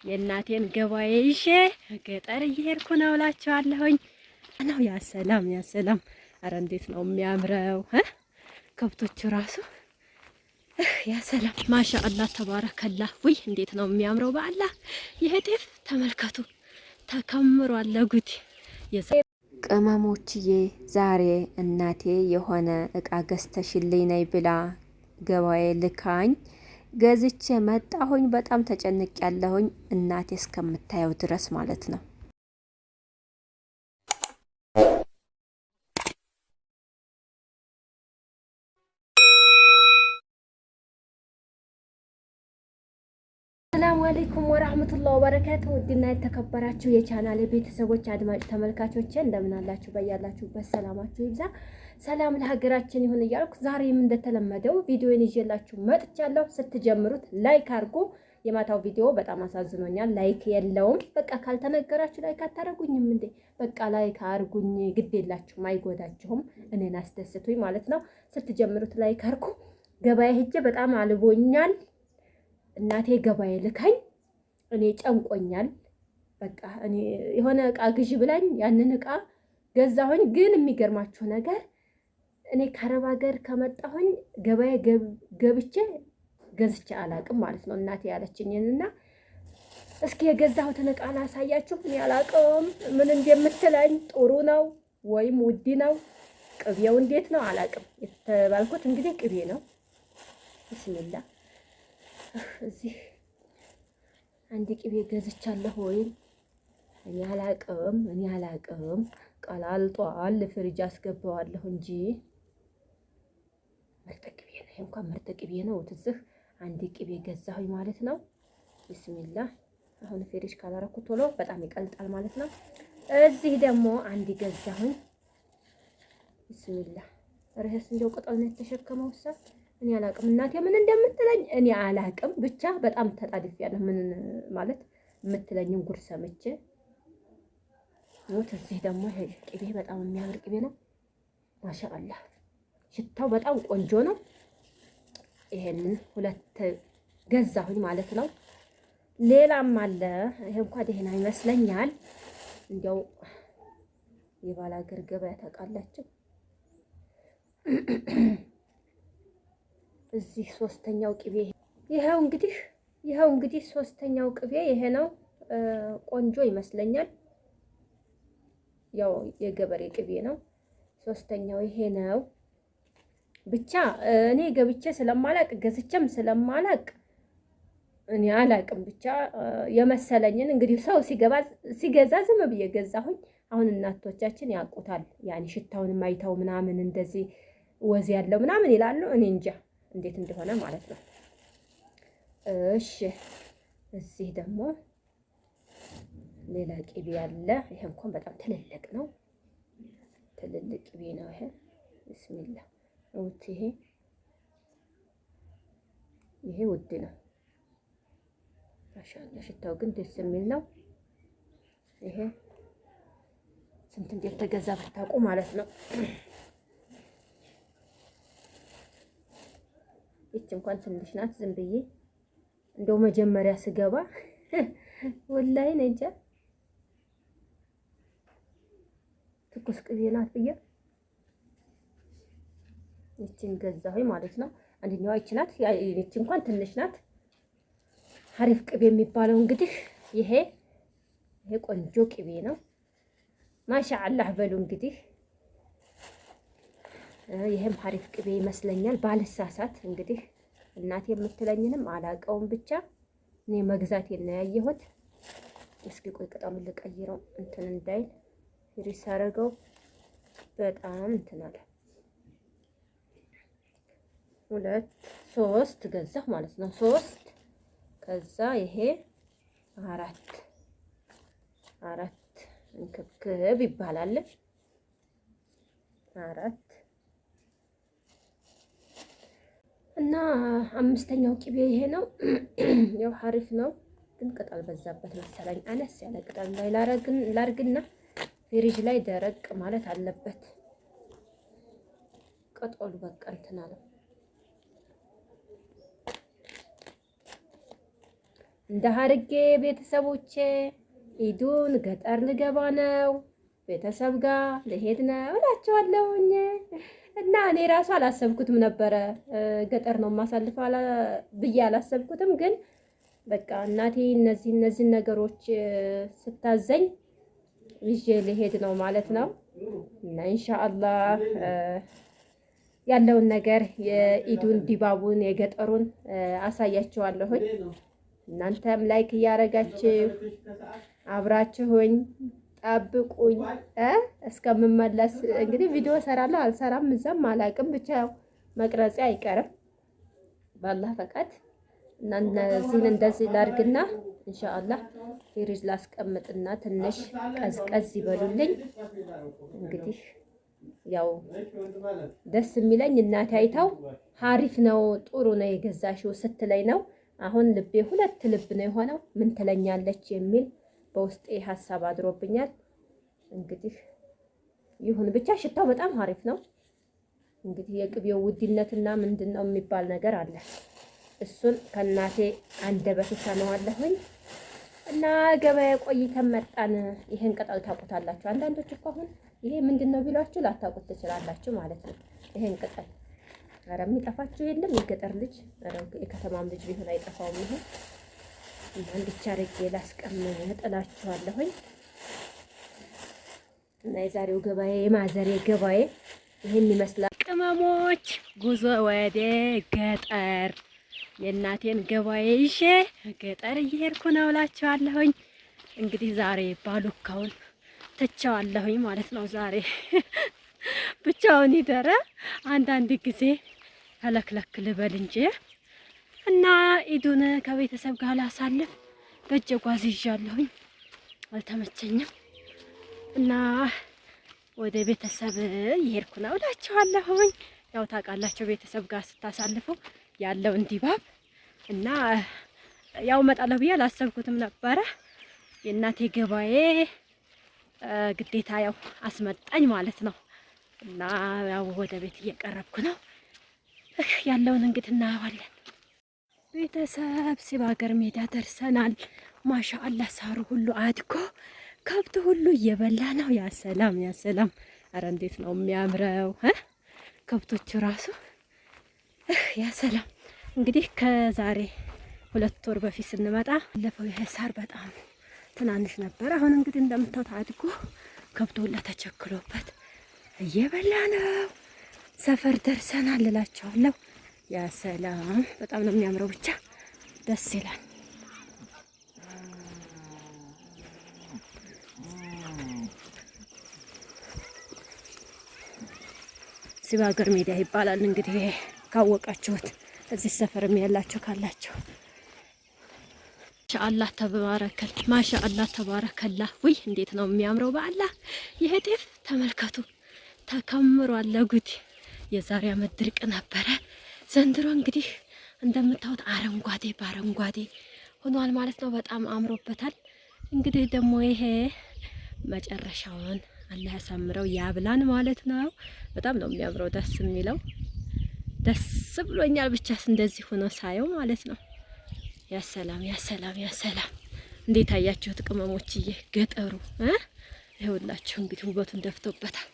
የእናቴን ገበያ ይዤ ገጠር እየሄድኩ ነው እላችኋለሁኝ። ነው ያ ሰላም ያ ሰላም። አረ እንዴት ነው የሚያምረው ከብቶቹ ራሱ ያ ሰላም ማሻአላህ ተባረከላህ። ውይ እንዴት ነው የሚያምረው በአላህ። ይሄ ጤፍ ተመልከቱ ተከምሯል ለጉድ። ቅመሞችዬ ዛሬ እናቴ የሆነ እቃ ገዝተሽልኝ ነይ ብላ ገበያ ልካኝ ገዝቼ መጣሁኝ። በጣም ተጨንቅ ያለሁኝ እናቴ እስከምታየው ድረስ ማለት ነው። ሰላም አለይኩም ወራህመቱላሂ ወበረካቱ። ውድና የተከበራችሁ የቻናሌ ቤተሰቦች አድማጭ ተመልካቾቼ እንደምን አላችሁ? በያላችሁበት ሰላማችሁ ይብዛ። ሰላም ለሀገራችን ይሁን እያልኩ ዛሬም እንደተለመደው ቪዲዮን ይዤላችሁ መጥቻለሁ። ስትጀምሩት ላይክ አድርጉ። የማታው ቪዲዮ በጣም አሳዝኖኛል። ላይክ የለውም። በቃ ካልተነገራችሁ ላይክ አታረጉኝም እንዴ? በቃ ላይክ አድርጉኝ፣ ግድ የላችሁም፣ አይጎዳችሁም፣ እኔን አስደስቱኝ ማለት ነው። ስትጀምሩት ላይክ አድርጉ። ገበያ ሄጄ በጣም አልቦኛል። እናቴ ገበያ ልካኝ እኔ ጨንቆኛል። በቃ እኔ የሆነ እቃ ግዢ ብላኝ ያንን እቃ ገዛሁኝ። ግን የሚገርማችሁ ነገር እኔ ከአረብ ሀገር ከመጣሁኝ ገበያ ገብቼ ገዝቼ አላቅም ማለት ነው። እናቴ ያለችኝንና እስኪ የገዛሁትን እቃ ላሳያችሁ። እኔ አላቅም ምን እንደምትለኝ፣ ጥሩ ነው ወይም ውድ ነው፣ ቅቤው እንዴት ነው አላቅም። የተባልኩት እንግዲህ ቅቤ ነው። ብስሚላ እዚህ አንድ ቅቤ ገዝቻለሁ። ወይም እኔ አላቅም ቀላልጧል። ፍሪጅ አስገባዋለሁ እንጂ ምርጥ ቅቤ ነው። እንኳን ምርጥ ቅቤ ነው። ትዝህ አንድ ቅቤ ገዛሁኝ ማለት ነው። ቢስሚላ አሁን ፍሪጅ ካላረኩት ቶሎ በጣም ይቀልጣል ማለት ነው። እዚህ ደግሞ አንድ ገዛሁኝ። ቢስሚላ ረህስ እንደው ቅጠል ነው የተሸከመው ሰው እኔ አላቅም። እናቴ ምን እንደምትለኝ እኔ አላቅም። ብቻ በጣም ተጣድፌያለሁ። ምን ማለት የምትለኝን ጉድ ሰምቼ ሞት። እዚህ ደግሞ ይሄ ቅቤ በጣም የሚያምር ቅቤ ነው። ማሻአላህ ሽታው በጣም ቆንጆ ነው። ይሄንን ሁለት ገዛሁኝ ማለት ነው። ሌላም አለ። ይሄ እንኳን ደህና ይመስለኛል። እንዲያው የባላገር ገበያ ታውቃላችሁ። እዚህ ሶስተኛው ቅቤ ይሄው እንግዲህ ሶስተኛው ቅቤ ይሄ ነው። ቆንጆ ይመስለኛል። ያው የገበሬ ቅቤ ነው። ሶስተኛው ይሄ ነው። ብቻ እኔ ገብቼ ስለማላቅ ገዝቼም ስለማላቅ እኔ አላቅም። ብቻ የመሰለኝን እንግዲህ ሰው ሲገዛ ዝም ብዬ ገዛሁኝ። አሁን እናቶቻችን ያውቁታል። ያኔ ሽታውን አይተው ምናምን እንደዚህ ወዝ ያለው ምናምን ይላሉ። እኔ እንጃ እንዴት እንደሆነ ማለት ነው። እሺ እዚህ ደግሞ ሌላ ቅቤ አለ። ይሄ እንኳን በጣም ትልልቅ ነው። ትልልቅ ቅቤ ነው ይሄ። ቢስሚላ ውድ ይሄ ውድ ነው። ማሻአላ ሽታው ግን ደስ የሚል ነው። ይሄ ስንት እንደተገዛ ብታውቁ ማለት ነው። ይቺ እንኳን ትንሽ ናት። ዝም ብዬ እንደው መጀመሪያ ስገባ ወላሂ ነጃ ትኩስ ቅቤ ናት ብዬ ይቺን ገዛሁኝ ማለት ነው። አንደኛዋ ይቺ ናት። ይቺ እንኳን ትንሽ ናት። ሀሪፍ ቅቤ የሚባለው እንግዲህ ይሄ ቆንጆ ቅቤ ነው። ማሻአላህ በሉ እንግዲህ ይሄም ሀሪፍ ቅቤ ይመስለኛል ባልሳሳት። እንግዲህ እናቴ የምትለኝንም አላቀውም። ብቻ እኔ መግዛት ነው ያየሁት። እስኪ ቆይ ቅጠሉን ልቀይረው እንትን እንዳይል ፍሪስ አደረገው። በጣም እንትን አለ። 2 3 ገዛሁ ማለት ነው። 3 ከዛ ይሄ 4 እንክብክብ ይባላል። 4 እና አምስተኛው ቅቤ ይሄ ነው። ያው ሀሪፍ ነው ግን ቅጠል በዛበት መሰለኝ። አነስ ያለ ቅጠል ላይ ላርግና ፍሪጅ ላይ ደረቅ ማለት አለበት ቅጠሉ። በቃ እንትን አለ እንደ ሀርጌ ቤተሰቦቼ ኢዱን ገጠር ልገባ ነው፣ ቤተሰብ ጋር ልሄድ ነው እላቸዋለሁኝ። እና እኔ ራሱ አላሰብኩትም ነበረ ገጠር ነው የማሳልፈው ብዬ አላሰብኩትም። ግን በቃ እናቴ እነዚህ ነገሮች ስታዘኝ ይዤ ልሄድ ነው ማለት ነው። እና ኢንሻአላህ ያለውን ነገር የኢዱን ድባቡን የገጠሩን አሳያችኋለሁኝ። እናንተም ላይክ እያደረጋችሁ አብራችሁኝ ጠብቁኝ እስከምመለስ። እንግዲህ ቪዲዮ ሰራለሁ አልሰራም እዛም አላቅም፣ ብቻ መቅረጼ አይቀርም በአላህ ፈቃድ። እና እነዚህን እንደዚህ ላድርግና ኢንሻአላህ ፍሪጅ ላስቀምጥና ትንሽ ቀዝቀዝ ይበሉልኝ። እንግዲህ ያው ደስ የሚለኝ እናቴ አይታው ሀሪፍ ነው ጥሩ ነው የገዛሽው ስትለኝ ነው። አሁን ልቤ ሁለት ልብ ነው የሆነው። ምን ትለኛለች የሚል በውስጤ ሀሳብ አድሮብኛል። እንግዲህ ይሁን ብቻ ሽታው በጣም ሀሪፍ ነው። እንግዲህ የቅቤው ውድነትና ምንድነው የሚባል ነገር አለ። እሱን ከእናቴ አንደበት ሰማዋለሁኝ። እና ገበያ ቆይተን መጣን። ይሄን ቅጠል ታውቁታላችሁ። አንዳንዶች እኮ አሁን ይሄ ምንድነው ቢሏችሁ ላታውቁት ትችላላችሁ ማለት ነው። ይሄን ቅጠል ኧረ የሚጠፋችሁ የለም። የገጠር ልጅ ኧረ የከተማም ልጅ ቢሆን አይጠፋውም። ይሄ እና እንድቻ አድርጌ ላስቀምጥ እላችኋለሁኝ። እና የዛሬው ገበያ የማዘሬ ገበያ ይሄን ይመስላል። ቅመሞች ጉዞ ወደ ገጠር የእናቴን ገበያ ይዤ ገጠር እየሄድኩ ነው እላችኋለሁኝ። እንግዲህ ዛሬ ባሉካውን ትቼዋለሁኝ ማለት ነው። ዛሬ ብቻውን ይደረ አንዳንድ ጊዜ ፈለክለክ ልበል እንጂ እና ኢዱን ከቤተሰብ ጋር ላሳልፍ በእጄ ጓዝ ይዣለሁኝ። አልተመቸኝም እና ወደ ቤተሰብ እየሄድኩ ነው እላችኋለሁኝ። ያው ታውቃላችሁ ቤተሰብ ጋር ስታሳልፉ ያለውን ድባብ እና ያው እመጣለሁ ብዬ አላሰብኩትም ነበረ። የእናቴ ገበያ ግዴታ ያው አስመጣኝ ማለት ነው። እና ያው ወደ ቤት እየቀረብኩ ነው። ያለውን እንግዲህ እናየዋለን። ቤተሰብ ሲባገር ሜዳ ደርሰናል። ማሻአላህ ሳሩ ሁሉ አድጎ ከብቱ ሁሉ እየበላ ነው። ያሰላም ያሰላም! አረ እንዴት ነው የሚያምረው ከብቶቹ ራሱ ያሰላም። እንግዲህ ከዛሬ 2 ወር በፊት ስንመጣ ለፈው ይሄ ሳር በጣም ትናንሽ ነበር። አሁን እንግዲህ እንደምታዩት አድጎ ከብቱ ሁሉ ተቸክሎበት እየበላ ነው። ሰፈር ደርሰናል እላቸዋለሁ። ያሰላም በጣም ነው የሚያምረው። ብቻ ደስ ይላል። ሲባገር ሜዳ ይባላል እንግዲህ ካወቃችሁት፣ እዚህ ሰፈርም ያላችሁ ካላችሁ ማሻአላህ ተባረከል፣ ማሻአላህ ተባረከላህ። ውይ እንዴት ነው የሚያምረው! በአላህ ይሄ ጤፍ ተመልከቱ ተከምሯል። ለጉድ የዛሬ አመት ድርቅ ነበረ። ዘንድሮ እንግዲህ እንደምታዩት አረንጓዴ በአረንጓዴ ሆኗል ማለት ነው። በጣም አምሮበታል። እንግዲህ ደግሞ ይሄ መጨረሻውን አላህ ያሳምረው ያብላን ማለት ነው። በጣም ነው የሚያምረው፣ ደስ የሚለው። ደስ ብሎኛል ብቻ እንደዚህ ሆኖ ሳየው ማለት ነው። ያሰላም ያሰላም ያሰላም! እንዴት አያችሁት ቅመሞችዬ? ገጠሩ ይኸውላችሁ እንግዲህ ውበቱን ደፍቶበታል።